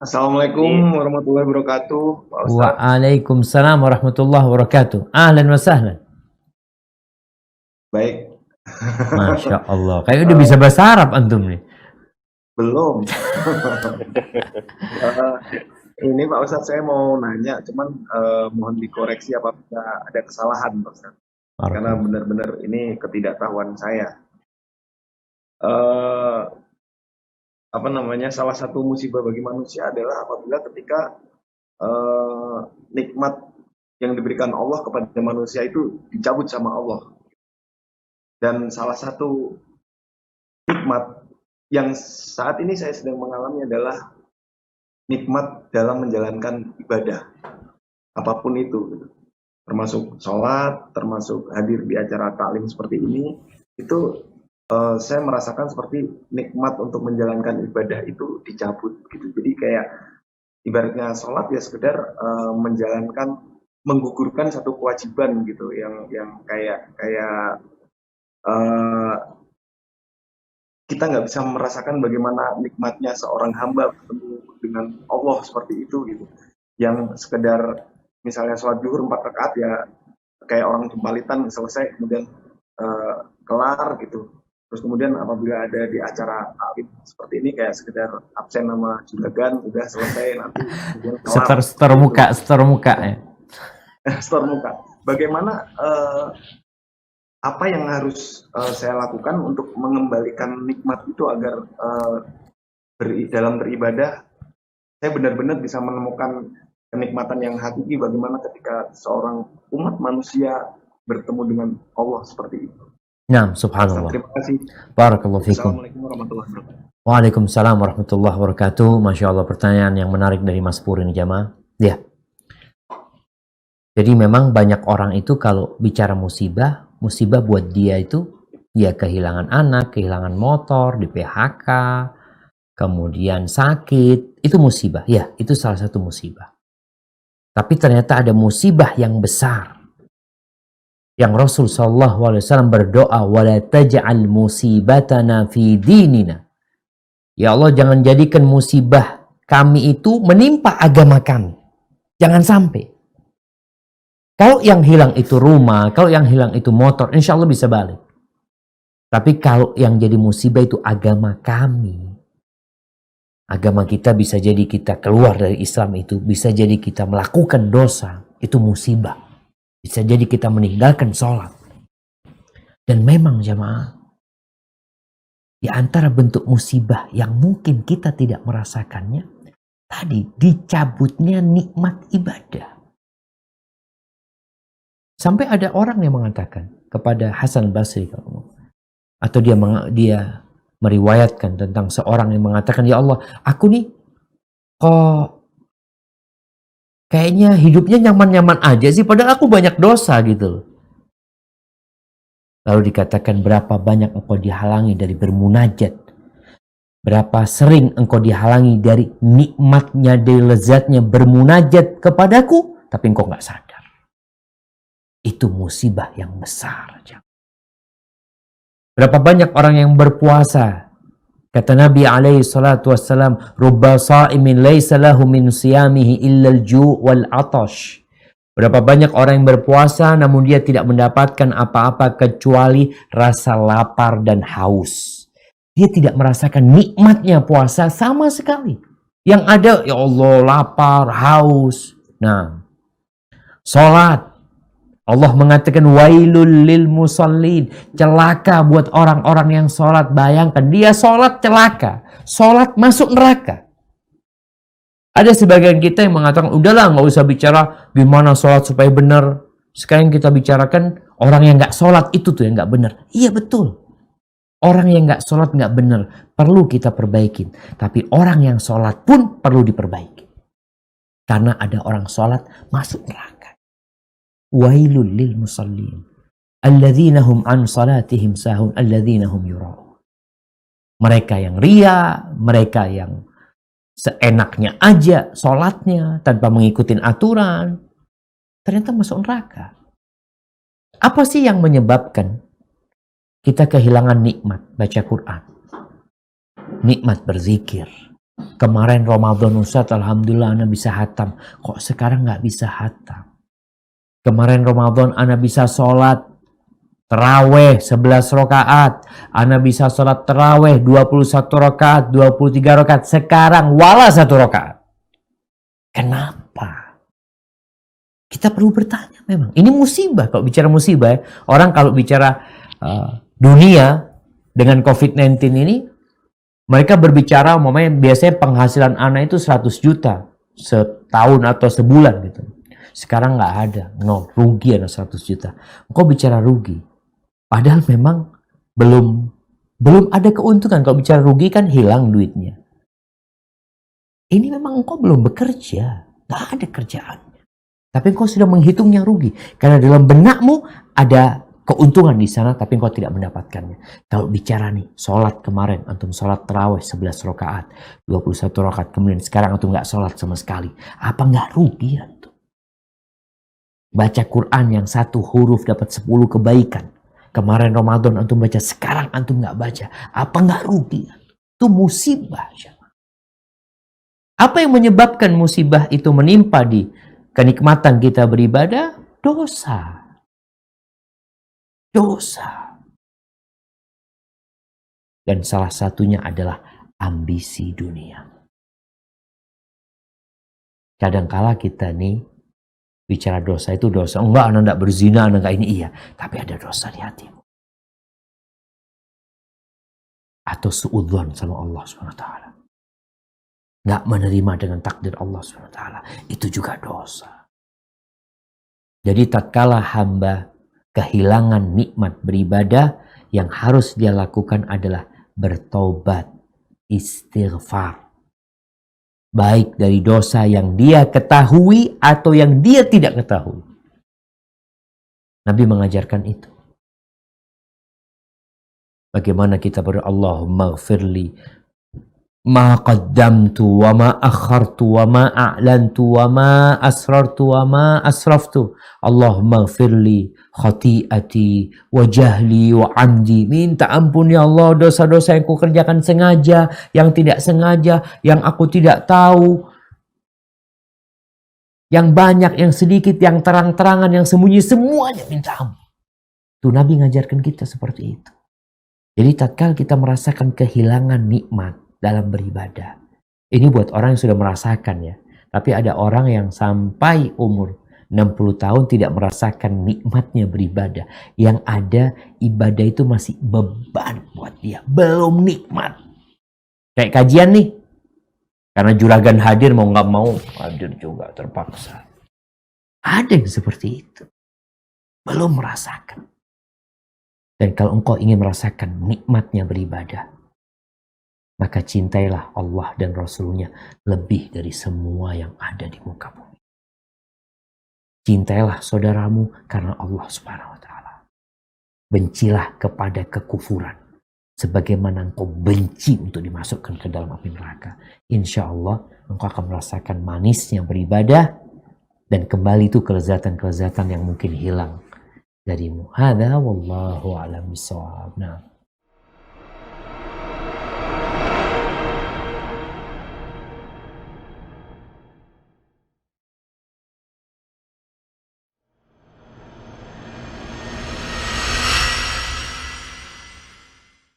Assalamualaikum Jadi, warahmatullahi wabarakatuh, Pak Ustadz. Waalaikumsalam warahmatullahi wabarakatuh. Ahlan wa sahlan. Baik. Masya Allah. Kayak udah bisa Eh, bahasa Arab antum nih. belum. Eh, ini Pak Ustadz saya mau nanya, cuman mohon dikoreksi apabila ada kesalahan, Pak Ustadz. Karena Barakallah. benar-benar ini ketidaktahuan saya. Eh, apa namanya? Salah satu musibah bagi manusia adalah apabila ketika eh, nikmat yang diberikan Allah kepada manusia itu dicabut sama Allah. Dan salah satu nikmat yang saat ini saya sedang mengalami adalah nikmat dalam menjalankan ibadah apapun itu, gitu. Termasuk sholat, termasuk hadir di acara taklim seperti ini, itu saya merasakan seperti nikmat untuk menjalankan ibadah itu dicabut gitu. Jadi kayak ibaratnya sholat ya sekedar menjalankan, menggugurkan satu kewajiban gitu, yang kayak uh, kita nggak bisa merasakan bagaimana nikmatnya seorang hamba bertemu dengan Allah seperti itu gitu. Yang sekedar misalnya sholat zuhur 4 rakaat ya kayak orang jumpalitan selesai kemudian kelar gitu. Terus kemudian apabila ada di acara taklim seperti ini kayak sekedar absen nama juragan udah selesai nanti kemudian kelar Setor seperti itu. muka, setor muka ya. Store muka. Bagaimana apa yang harus saya lakukan untuk mengembalikan nikmat itu agar dalam beribadah saya benar-benar bisa menemukan kenikmatan yang hakiki bagaimana ketika seorang umat manusia bertemu dengan Allah seperti itu. Nah, Ustaz, subhanallah. terima kasih. Barakallahu fikum. Assalamualaikum warahmatullahi wabarakatuh. Waalaikumsalam warahmatullahi wabarakatuh. Masya Allah, pertanyaan yang menarik dari Mas Pur ini jamaah. Ya. Jadi memang banyak orang itu kalau bicara musibah, musibah buat dia itu ya kehilangan anak, kehilangan motor, di PHK, kemudian sakit, itu musibah. Ya, itu salah satu musibah. Tapi ternyata ada musibah yang besar. Yang Rasul SAW berdoa, وَلَا تَجْعَلْ مُصِيبَتَنَا فِي دِينِنَا. Ya Allah, jangan jadikan musibah kami itu menimpa agama kami. Jangan sampai. Kalau yang hilang itu rumah, kalau yang hilang itu motor, insya Allah bisa balik. Tapi kalau yang jadi musibah itu agama kami. Agama kita bisa jadi kita keluar dari Islam itu, bisa jadi kita melakukan dosa, itu musibah. Bisa jadi kita meninggalkan sholat. Dan memang jamaah, di antara bentuk musibah yang mungkin kita tidak merasakannya, tadi dicabutnya nikmat ibadah. Sampai ada orang yang mengatakan kepada Hasan Basri, atau dia meriwayatkan tentang seorang yang mengatakan, ya Allah, aku nih kok kayaknya hidupnya nyaman-nyaman aja sih, padahal aku banyak dosa gitu. Lalu dikatakan, berapa banyak engkau dihalangi dari bermunajat, berapa sering engkau dihalangi dari nikmatnya, dari lezatnya bermunajat kepadaku, tapi engkau gak sadar. Itu musibah yang besar. Berapa banyak orang yang berpuasa. Kata Nabi alaihi salatu wassalam, rubba sa'imin laysa lahu min siyamihi illa al-ju' wal 'atash. Berapa banyak orang yang berpuasa namun dia tidak mendapatkan apa-apa kecuali rasa lapar dan haus. Dia tidak merasakan nikmatnya puasa sama sekali. Yang ada, ya Allah, lapar, haus. Nah, sholat. Allah mengatakan wailul lil musallin, celaka buat orang-orang yang sholat. Bayangkan, dia sholat celaka, sholat masuk neraka. Ada sebagian kita yang mengatakan, udahlah nggak usah bicara gimana sholat supaya benar. Sekarang kita bicarakan orang yang nggak sholat itu tuh yang nggak benar. Iya betul, orang yang nggak sholat nggak benar, perlu kita perbaikin. Tapi orang yang sholat pun perlu diperbaiki, karena ada orang sholat masuk neraka. Wailul lil musallin alladzina hum an salatihim sahun alladzina hum yura'un. Mereka yang ria, mereka yang seenaknya aja sholatnya tanpa mengikuti aturan, ternyata masuk neraka. Apa sih yang menyebabkan kita kehilangan nikmat baca Quran, nikmat berzikir, Kemarin Ramadan Ustaz, alhamdulillah ana bisa hatam. Kok sekarang nggak bisa hatam? Kemarin Ramadan ana bisa sholat terawih 11 rakaat. Ana bisa sholat terawih 21 rakaat, 23 rakaat. Sekarang wala 1 rakaat. Kenapa? Kita perlu bertanya memang. Ini musibah. Kalau bicara musibah, orang kalau bicara dunia dengan COVID-19 ini, mereka berbicara, biasanya penghasilan anak itu 100 juta setahun atau sebulan gitu. Sekarang nggak ada, rugi ada 100 juta. Kok bicara rugi? Padahal memang belum ada keuntungan. Kalau bicara rugi kan hilang duitnya. Ini memang engkau belum bekerja, nggak ada kerjaan. Tapi engkau sudah menghitungnya rugi. Karena dalam benakmu ada keuntungan di sana, tapi engkau tidak mendapatkannya. Kalau bicara nih, sholat kemarin, antum sholat terawih 11 rakaat, 21 rakaat, kemudian sekarang antum nggak sholat sama sekali. Apa nggak rugi antum? Baca Quran yang 1 huruf dapat 10 kebaikan. Kemarin Ramadan antum baca, sekarang antum nggak baca. Apa nggak rugi? Itu musibah. Apa yang menyebabkan musibah itu menimpa di kenikmatan kita beribadah? Dosa. Dan salah satunya adalah ambisi dunia. Kadangkala kita nih bicara dosa itu dosa. Enggak, anda enggak berzina, anda enggak ini. Iya, tapi ada dosa di hatimu. Atau suudzon sama Allah SWT. Enggak menerima dengan takdir Allah SWT. Itu juga dosa. Jadi tatkala hamba kehilangan nikmat beribadah, yang harus dia lakukan adalah bertobat, istighfar. Baik dari dosa yang dia ketahui atau yang dia tidak ketahui. Nabi mengajarkan itu. Bagaimana kita berdoa, Allahumma gfirli ma qaddamtu wa ma akhartu wa ma a'lantu wa ma asrartu wa ma asraftu. Allahumma gfirli khati'ati wa jahli wa amdi. Minta ampun ya Allah dosa-dosa yang ku kerjakan sengaja, yang tidak sengaja, yang aku tidak tahu, yang banyak, yang sedikit, yang terang-terangan, yang sembunyi, semuanya minta ampun. Tuh Nabi ngajarkan kita seperti itu. Jadi tatkala kita merasakan kehilangan nikmat dalam beribadah, ini buat orang yang sudah merasakan ya. Tapi ada orang yang sampai umur 60 tahun tidak merasakan nikmatnya beribadah. Yang ada ibadah itu masih beban buat dia. Belum nikmat. Kayak kajian nih. Karena juragan hadir mau nggak mau hadir juga terpaksa. Ada yang seperti itu. Belum merasakan. Dan kalau engkau ingin merasakan nikmatnya beribadah, maka cintailah Allah dan Rasulnya lebih dari semua yang ada di muka bumi. Cintailah saudaramu karena Allah Subhanahu wa Ta'ala. Bencilah kepada kekufuran sebagaimana engkau benci untuk dimasukkan ke dalam api neraka. Insya Allah engkau akan merasakan manisnya beribadah dan kembali itu kelezatan-kelezatan yang mungkin hilang darimu. Hadza wallahu a'lam bishawab. Nah.